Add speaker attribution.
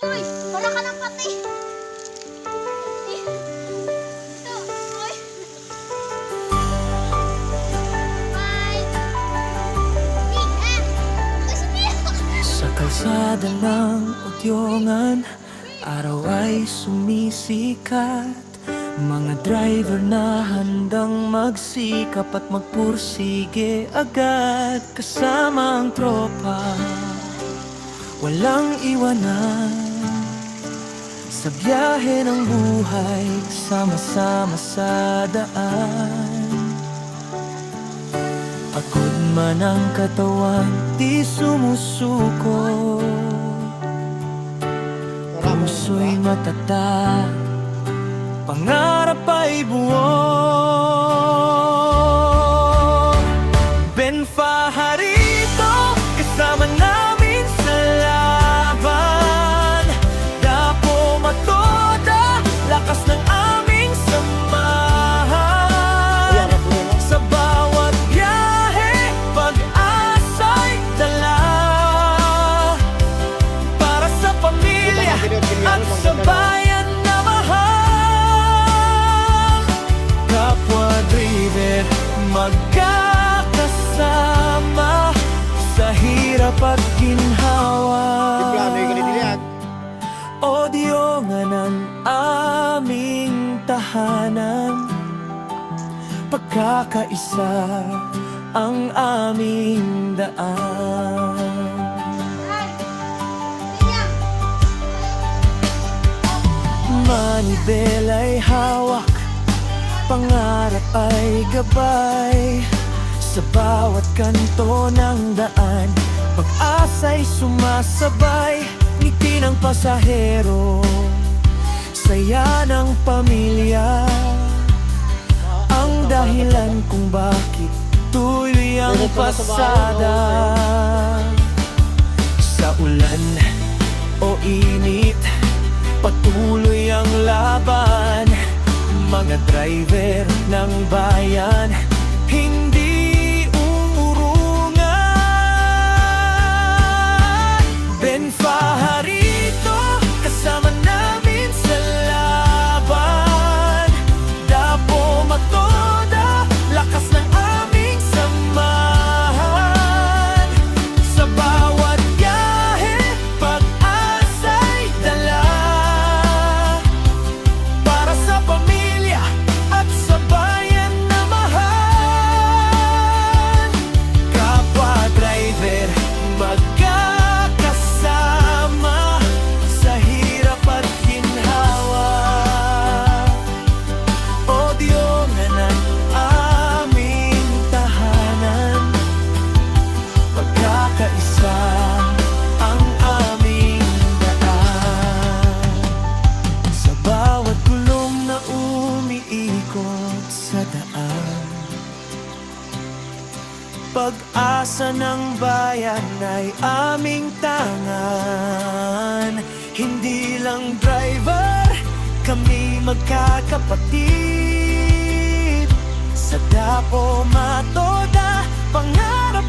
Speaker 1: Uy, wala ka ng pati. Ito, uy. Bye.
Speaker 2: Sa kalsada ng Utyongan, araw ay sumisikat. Mga driver na handang magsikap at magpursige agad. Kasama ang tropa, walang iwanan. Sa biyahe ng buhay, sama-sama sa daan. Pagod man ang katawan, di sumusuko. Puso'y matatag, pangarap ay buo. Ben Fajarito, kasama namin sa laban. Dapo matoda, lakas ng aming samahan. Sa bawat biyahe, pag-asa'y dala. Para sa pamilya at sa bayan na mahal. Kapwa driver, magkakasama sa hirap at ginhawa. Utyongan ang aming tahanan, pagkakaisa ang aming daan. Manibela'y hawak, pangarap ay gabay. Sa bawat kanto ng daan, pag-asa'y sumasabay. Ngiti ng pasahero, saya ng pamilya, ang dahilan kung bakit tuloy ang pasada. Sa ulan o init, patuloy ang laban. Mga driver ng bayan, hindi uurungan. Ben Fajarito, kasama namin sa laban. Dapo matoda, lakas ng aming samahan. Sa bawat biyahe, pag-asa'y dala. Para sa pamilya at sa bayan na mahal. Kapwa driver, magkakasama sa hirap at ginhawa. Utyongan ang aming tahanan, pagkakaisa ang aming daan. Sa bawat gulong na umiikot sa daan, pag-asa ng bayan ay aming tangan. Hindi lang driver, kami magkakapatid. Sa Dapo matoda, pangarap